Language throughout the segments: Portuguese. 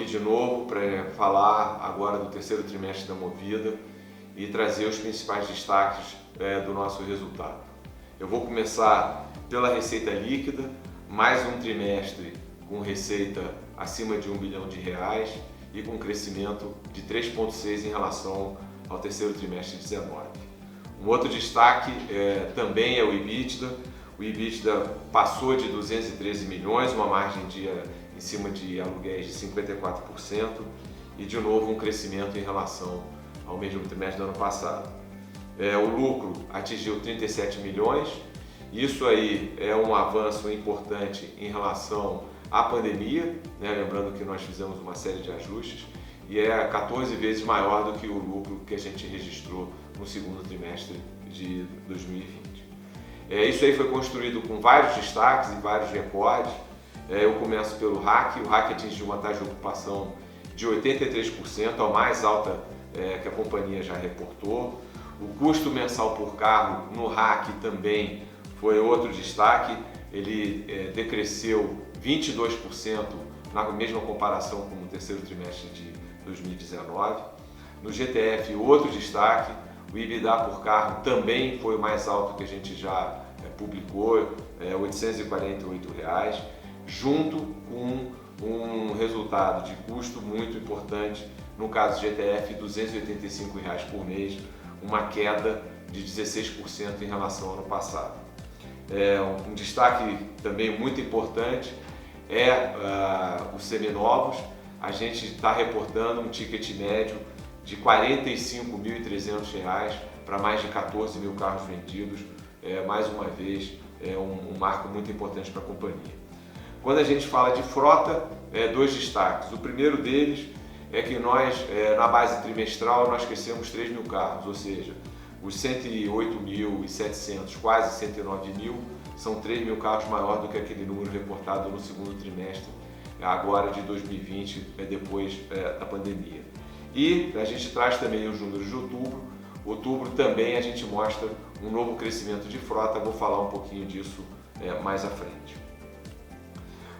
de novo para falar agora do terceiro trimestre da Movida e trazer os principais destaques do nosso resultado. Eu vou começar pela receita líquida, mais um trimestre com receita acima de R$1 bilhão e com crescimento de 3,6% em relação ao terceiro trimestre de 2019. Um outro destaque também é o EBITDA. O EBITDA passou de 213 milhões, uma margem em cima de aluguéis de 54% e de novo um crescimento em relação ao mesmo trimestre do ano passado. O lucro atingiu 37 milhões, isso aí é um avanço importante em relação à pandemia, né? Lembrando que nós fizemos uma série de ajustes e é 14 vezes maior do que o lucro que a gente registrou no segundo trimestre de 2020. Isso aí foi construído com vários destaques e vários recordes. Eu começo pelo RAC. O RAC atingiu uma taxa de ocupação de 83%, a mais alta que a companhia já reportou. O custo mensal por carro no RAC também foi outro destaque. Ele decresceu 22% na mesma comparação com o terceiro trimestre de 2019. No GTF, outro destaque. O EBITDA por carro também foi o mais alto que a gente já publicou, R$ 848, junto com um resultado de custo muito importante, no caso do GTF, R$ 285 por mês, uma queda de 16% em relação ao ano passado. Um destaque também muito importante é os seminovos. A gente está reportando um ticket médio de R$ 45.300 para mais de 14 mil carros vendidos, mais uma vez um marco muito importante para a companhia. Quando a gente fala de frota, dois destaques. O primeiro deles é que nós, na base trimestral, nós crescemos 3 mil carros, ou seja, os 108.700, quase 109 mil, são 3 mil carros maior do que aquele número reportado no segundo trimestre, agora de 2020, depois da pandemia. E a gente traz também os números de outubro. Outubro também a gente mostra um novo crescimento de frota, vou falar um pouquinho disso mais à frente.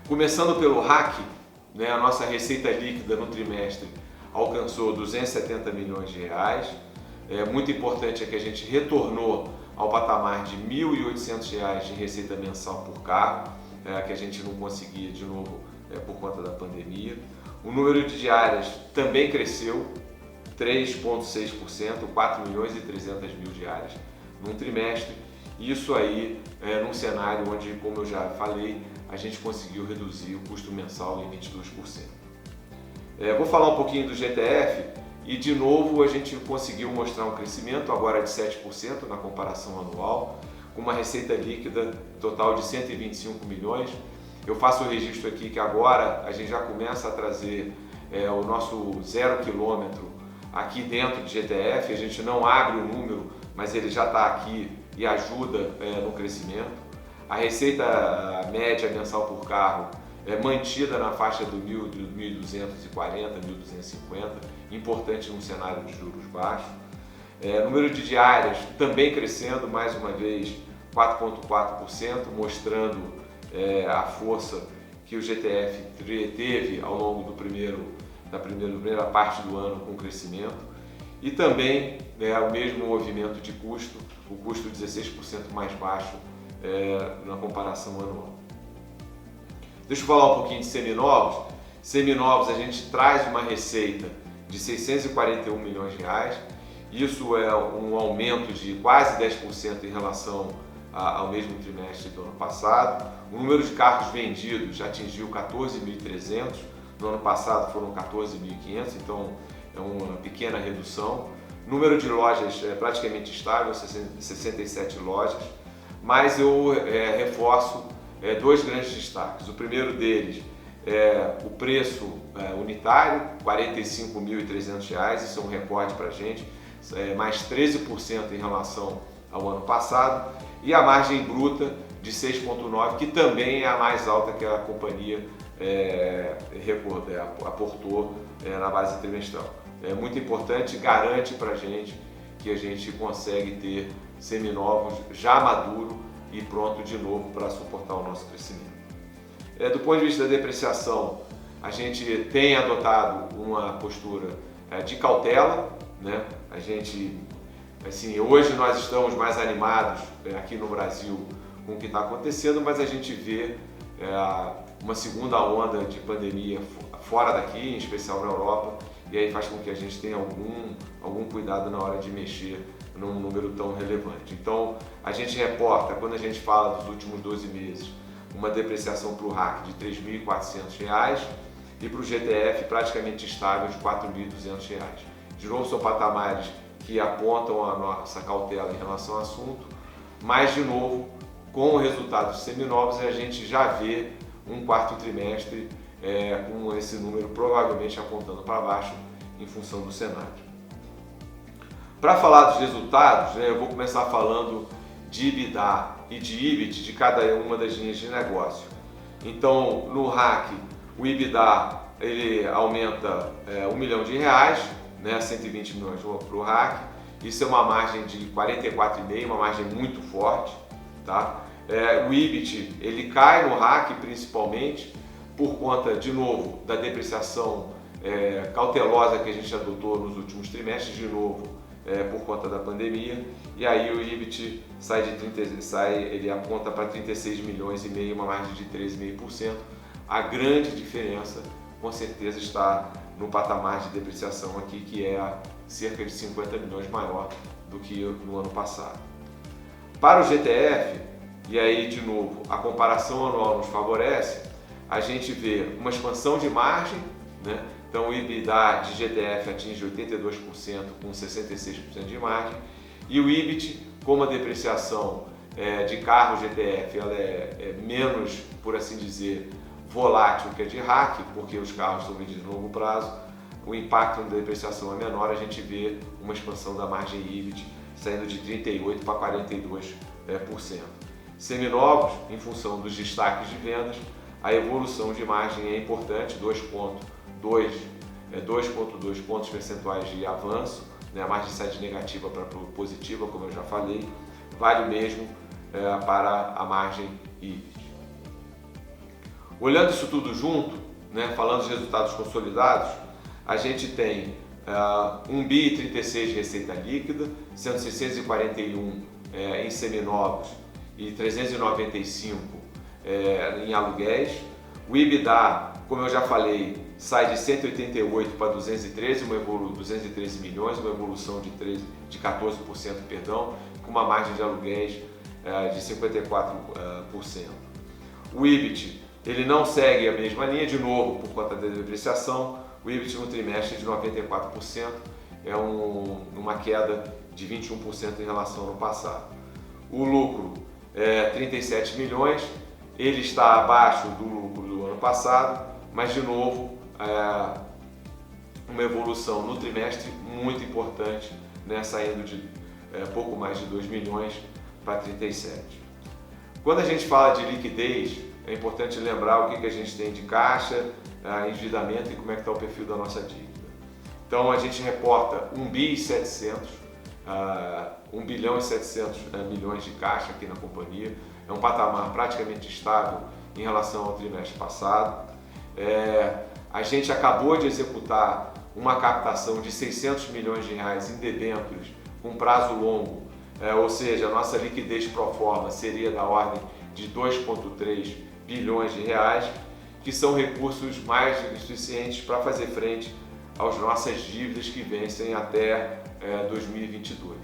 Começando pelo RAC, a nossa receita líquida no trimestre alcançou R$ 270 milhões. Muito importante é que a gente retornou ao patamar de R$ 1.800 de receita mensal por carro, que a gente não conseguia de novo por conta da pandemia. O número de diárias também cresceu 3,6%, 4.300.000 diárias num trimestre. Isso aí num cenário onde, como eu já falei, a gente conseguiu reduzir o custo mensal em 22%. Vou falar um pouquinho do GTF e de novo a gente conseguiu mostrar um crescimento agora de 7% na comparação anual, com uma receita líquida total de 125 milhões. Eu faço o registro aqui que agora a gente já começa a trazer o nosso 0 quilômetro aqui dentro de GTF. A gente não abre o número, mas ele já está aqui e ajuda no crescimento. A receita média mensal por carro é mantida na faixa do 1.240, 1.250, importante num cenário de juros baixos. Número de diárias também crescendo, mais uma vez 4,4%, mostrando a força que o GTF teve ao longo da primeira parte do ano com crescimento. E também o mesmo movimento de custo, o custo 16% mais baixo na comparação anual. Deixa eu falar um pouquinho de seminovos. Seminovos, a gente traz uma receita de R$ 641 milhões. Isso é um aumento de quase 10% em relação ao mesmo trimestre do ano passado. O número de carros vendidos atingiu 14.300, no ano passado foram 14.500, então é uma pequena redução. O número de lojas é praticamente estável, 67 lojas, mas eu reforço dois grandes destaques. O primeiro deles é o preço unitário, R$ 45.300, isso é um recorde para a gente, mais 13% em relação ao ano passado, e a margem bruta de 6,9%, que também é a mais alta que a companhia aportou na base trimestral. É muito importante, garante para a gente que a gente consegue ter seminovos já maduro e pronto de novo para suportar o nosso crescimento. Do ponto de vista da depreciação, a gente tem adotado uma postura de cautela, né? A gente, assim, hoje nós estamos mais animados aqui no Brasil com o que está acontecendo, mas a gente vê uma segunda onda de pandemia fora daqui, em especial na Europa, e aí faz com que a gente tenha algum cuidado na hora de mexer num número tão relevante. Então, a gente reporta, quando a gente fala dos últimos 12 meses, uma depreciação para o RAC de R$ 3.400 e para o GTF praticamente estável de R$ 4.200. De novo, são patamares que apontam a nossa cautela em relação ao assunto, mas, de novo, com resultados seminovos, a gente já vê um quarto trimestre com esse número provavelmente apontando para baixo em função do cenário. Para falar dos resultados, eu vou começar falando de EBITDA e de EBIT de cada uma das linhas de negócio. Então, no RAC, o EBITDA ele aumenta R$ 1 milhão, né, 120 milhões para o RAC. Isso é uma margem de 44,5%, uma margem muito forte. Tá? O EBIT ele cai no RAC principalmente por conta, de novo, da depreciação cautelosa que a gente adotou nos últimos trimestres, de novo, por conta da pandemia, e aí o EBIT ele aponta para 36 milhões e meio, uma margem de 13,5%. A grande diferença, com certeza, está no patamar de depreciação aqui, que é cerca de 50 milhões maior do que no ano passado. Para o GTF, e aí de novo a comparação anual nos favorece, a gente vê uma expansão de margem, né? Então o EBITDA de GTF atinge 82% com 66% de margem, e o EBIT, como a depreciação de carro GTF ela é menos, por assim dizer, volátil que a de RAC, porque os carros são vendidos no longo prazo, o impacto da depreciação é menor, a gente vê uma expansão da margem EBIT saindo de 38% para 42%. Seminovos, em função dos destaques de vendas, a evolução de margem é importante, 2,2 pontos percentuais de avanço, né? A margem sai de negativa para positiva, como eu já falei, vale o mesmo para a margem EBIT. Olhando isso tudo junto, né, falando dos resultados consolidados, a gente tem 1,36 bi de receita líquida, sendo 641 em seminovos e 395 em aluguéis. O EBITDA, como eu já falei, sai de 188 para 213 milhões, uma evolução de 14%, com uma margem de aluguéis de 54%. O EBIT ele não segue a mesma linha, de novo, por conta da depreciação. O EBIT no trimestre de 94%, é uma queda de 21% em relação ao ano passado. O lucro é 37 milhões, ele está abaixo do lucro do ano passado, mas de novo uma evolução no trimestre muito importante, né, saindo de pouco mais de 2 milhões para 37. Quando a gente fala de liquidez, é importante lembrar o que a gente tem de caixa, endividamento e como é que está o perfil da nossa dívida. Então a gente reporta 1 bilhão e 700 milhões de caixa aqui na companhia, é um patamar praticamente estável em relação ao trimestre passado. A gente acabou de executar uma captação de 600 milhões de reais em debêntures com prazo longo, ou seja, a nossa liquidez pro forma seria da ordem de 2,3 bilhões de reais, que são recursos mais suficientes para fazer frente às nossas dívidas que vencem até 2022.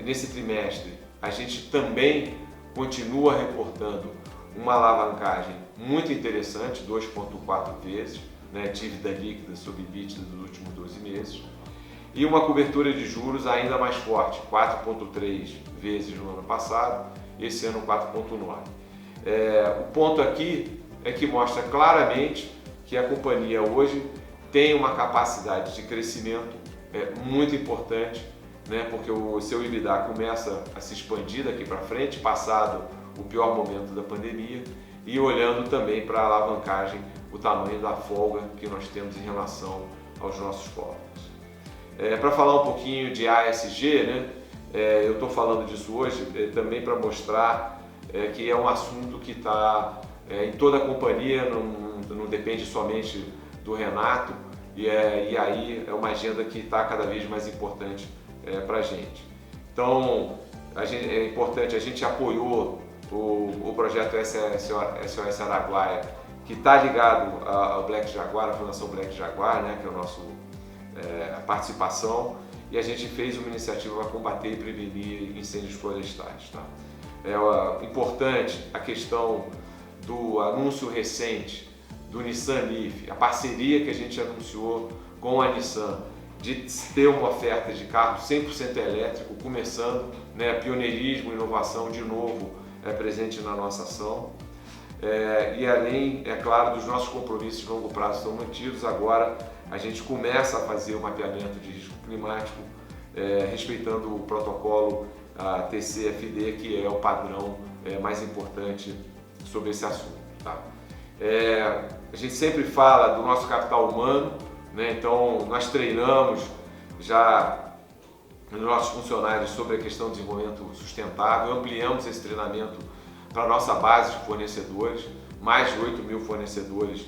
Nesse trimestre, a gente também continua reportando uma alavancagem muito interessante, 2,4 vezes, né, dívida líquida sobre EBITDA dos últimos 12 meses, e uma cobertura de juros ainda mais forte, 4,3 vezes no ano passado, esse ano 4,9. O ponto aqui é que mostra claramente que a companhia hoje tem uma capacidade de crescimento muito importante, né, porque o seu EBITDA começa a se expandir daqui para frente, passado o pior momento da pandemia, e olhando também para a alavancagem, o tamanho da folga que nós temos em relação aos nossos cofres. Para falar um pouquinho de ASG, né, eu estou falando disso hoje também para mostrar que é um assunto que está em toda a companhia, não depende somente do Renato, e aí é uma agenda que está cada vez mais importante para a gente. Então, é importante, a gente apoiou o projeto SOS Araguaia, que está ligado ao Black Jaguar, a Fundação Black Jaguar, né, que é a participação, e a gente fez uma iniciativa para combater e prevenir incêndios florestais. Tá? É importante a questão do anúncio recente do Nissan Leaf, a parceria que a gente anunciou com a Nissan de ter uma oferta de carro 100% elétrico, começando, né, pioneirismo, inovação de novo presente na nossa ação. E além, é claro, dos nossos compromissos de longo prazo estão mantidos, agora a gente começa a fazer o mapeamento de risco climático, respeitando o protocolo TCFD, que é o padrão mais importante sobre esse assunto. Tá? A gente sempre fala do nosso capital humano, né? Então nós treinamos já os nossos funcionários sobre a questão do desenvolvimento sustentável, ampliamos esse treinamento para a nossa base de fornecedores, mais de 8 mil fornecedores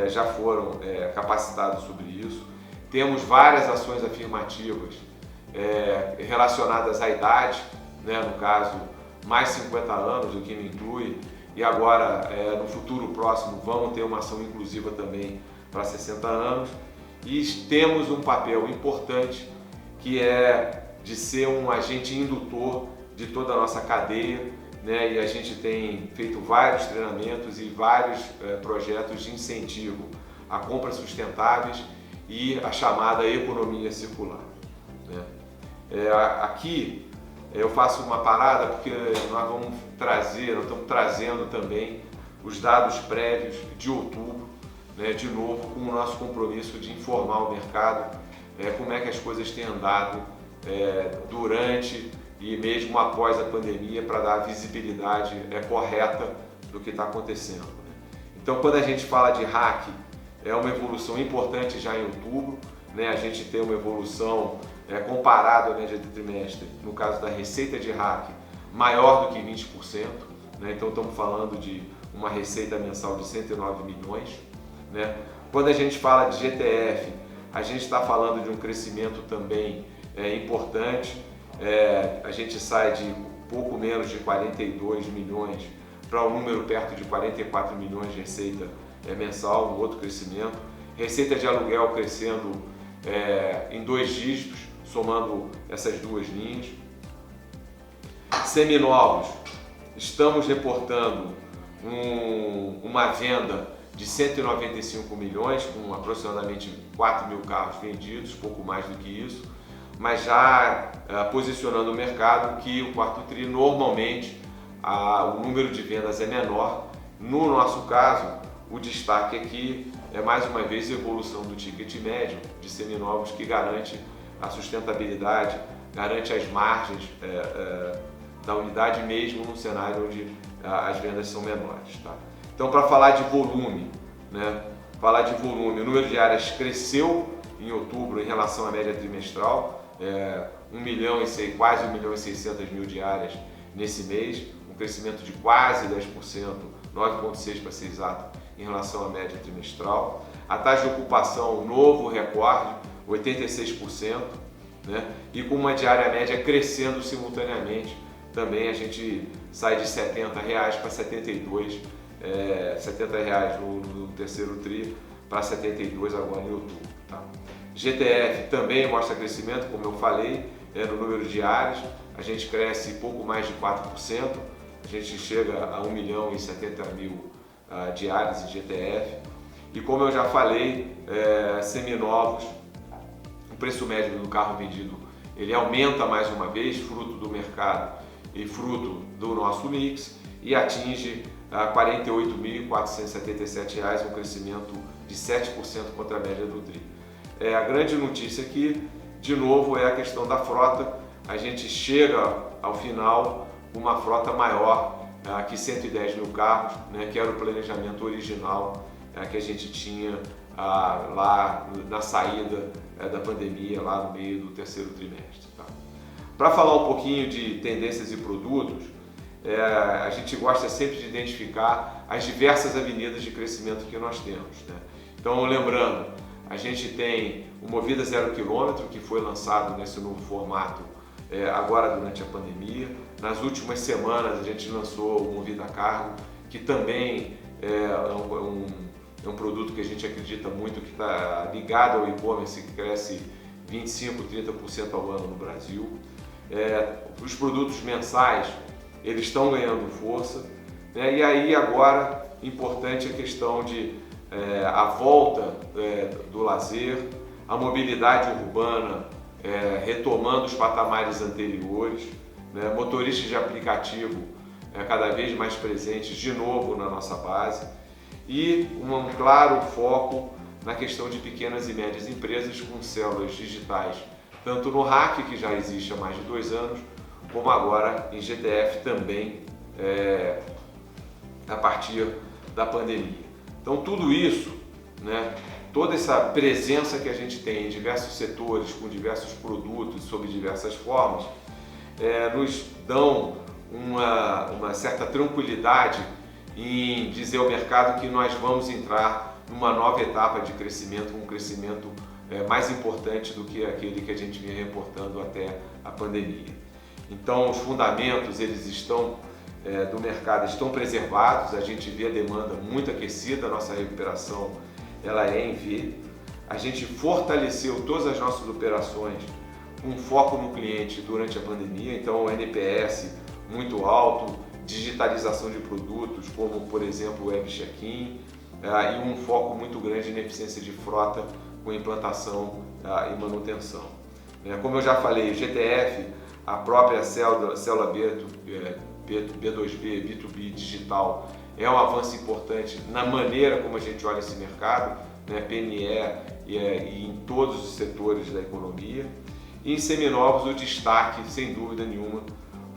já foram capacitados sobre isso. Temos várias ações afirmativas relacionadas à idade, né? No caso, mais 50 anos, o que me inclui, e agora, no futuro próximo, vamos ter uma ação inclusiva também para 60 anos. E temos um papel importante, que é de ser um agente indutor de toda a nossa cadeia, né? E a gente tem feito vários treinamentos e vários projetos de incentivo a compras sustentáveis e a chamada economia circular, né? Aqui eu faço uma parada porque nós estamos trazendo também os dados prévios de outubro, né, de novo com o nosso compromisso de informar o mercado como é que as coisas têm andado durante e mesmo após a pandemia, para dar a visibilidade correta do que está acontecendo, né? Então, quando a gente fala de RAC, é uma evolução importante já em outubro, né? A gente tem uma evolução comparado à média do trimestre, no caso da receita de RAC, maior do que 20%, né? Então estamos falando de uma receita mensal de 109 milhões, né? Quando a gente fala de GTF, a gente está falando de um crescimento também importante. A gente sai de pouco menos de 42 milhões para um número perto de 44 milhões de receita mensal, um outro crescimento. Receita de aluguel crescendo em 2 dígitos, somando essas duas linhas. Seminovos, estamos reportando uma venda de 195 milhões, com aproximadamente 4 mil carros vendidos, pouco mais do que isso, mas já posicionando o mercado que o quarto tri normalmente o número de vendas é menor. No nosso caso, o destaque aqui é mais uma vez a evolução do ticket médio de seminovos, que garante a sustentabilidade, garante as margens da unidade mesmo num cenário onde as vendas são menores. Tá? Então, para falar de volume, né? O número de áreas cresceu em outubro em relação à média trimestral, quase 1 milhão e 600 mil diárias nesse mês, um crescimento de quase 10%, 9,6% para ser exato, em relação à média trimestral. A taxa de ocupação, novo recorde, 86%, né? E com uma diária média crescendo simultaneamente, também a gente sai de R$ 70 para 72, R$ 70 no terceiro tri para 72 agora em outubro. Tá? GTF também mostra crescimento, como eu falei, no número de diárias, a gente cresce pouco mais de 4%, a gente chega a 1 milhão e 70 mil diárias em GTF. E como eu já falei, seminovos, o preço médio do carro vendido ele aumenta mais uma vez, fruto do mercado e fruto do nosso mix, e atinge R$ 48.477, um crescimento de 7% contra a média do tri. A grande notícia aqui, de novo, é a questão da frota. A gente chega ao final com uma frota maior que 110 mil carros, né, que era o planejamento original que a gente tinha lá na saída da pandemia, lá no meio do terceiro trimestre. Tá? Para falar um pouquinho de tendências e produtos, a gente gosta sempre de identificar as diversas avenidas de crescimento que nós temos, né? Então, lembrando, a gente tem o Movida 0 km, que foi lançado nesse novo formato agora durante a pandemia. Nas últimas semanas a gente lançou o Movida Cargo, que também é um produto que a gente acredita muito, que está ligado ao e-commerce, que cresce 25%, 30% ao ano no Brasil. Os produtos mensais, eles estão ganhando força, né? E aí agora, importante a questão de a volta do lazer, a mobilidade urbana retomando os patamares anteriores, né? Motoristas de aplicativo cada vez mais presentes de novo na nossa base e um claro foco na questão de pequenas e médias empresas com células digitais, tanto no RAC, que já existe há mais de 2 anos, como agora em GTF também a partir da pandemia. Então tudo isso, né, toda essa presença que a gente tem em diversos setores, com diversos produtos, sob diversas formas, nos dão uma certa tranquilidade em dizer ao mercado que nós vamos entrar numa nova etapa de crescimento, um crescimento mais importante do que aquele que a gente vinha reportando até a pandemia. Então os fundamentos do mercado estão preservados, a gente vê a demanda muito aquecida, a nossa recuperação ela é em V. A gente fortaleceu todas as nossas operações com foco no cliente durante a pandemia, então o NPS muito alto, digitalização de produtos como por exemplo o web check-in e um foco muito grande na eficiência de frota com implantação e manutenção. Como eu já falei, o GTF, a própria célula B2B, B2B digital, é um avanço importante na maneira como a gente olha esse mercado, né, PME e em todos os setores da economia. E em seminovos o destaque, sem dúvida nenhuma,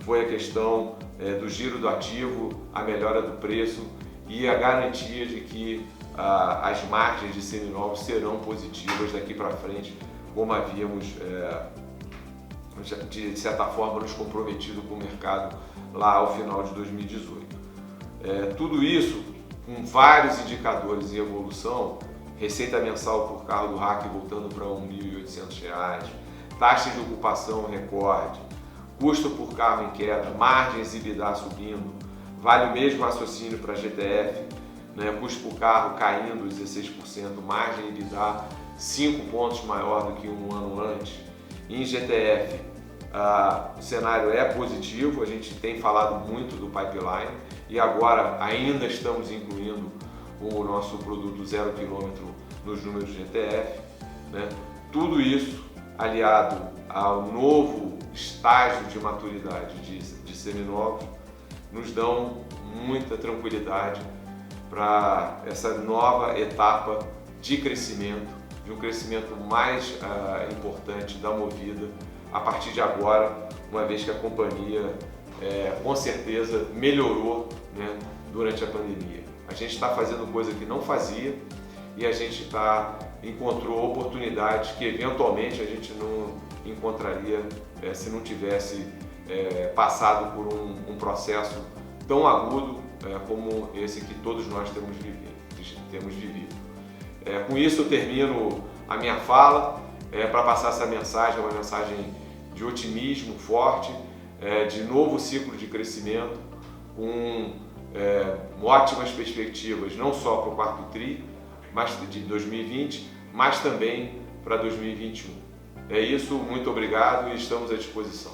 foi a questão do giro do ativo, a melhora do preço e a garantia de que as margens de seminovos serão positivas daqui para frente, como havíamos de certa forma nos comprometido com o mercado lá ao final de 2018. Tudo isso com vários indicadores em evolução, receita mensal por carro do RAC voltando para R$ 1.800, taxa de ocupação recorde, custo por carro em queda, margens EBITDA subindo, vale o mesmo raciocínio para a GTF, né? Custo por carro caindo 16%, margem EBITDA 5 pontos maior do que um ano antes. Em GTF, o cenário é positivo, a gente tem falado muito do pipeline e agora ainda estamos incluindo o nosso produto 0 km nos números GTF, né? Tudo isso aliado ao novo estágio de maturidade de seminovos nos dão muita tranquilidade para essa nova etapa de crescimento, de um crescimento mais importante da Movida a partir de agora, uma vez que a companhia com certeza melhorou, né, durante a pandemia. A gente está fazendo coisa que não fazia e a gente encontrou oportunidades que eventualmente a gente não encontraria se não tivesse passado por um processo tão agudo como esse que todos nós temos vivido. Com isso eu termino a minha fala para passar essa mensagem, uma mensagem de otimismo forte, de novo ciclo de crescimento, com ótimas perspectivas não só para o quarto tri de 2020, mas também para 2021. É isso, muito obrigado e estamos à disposição.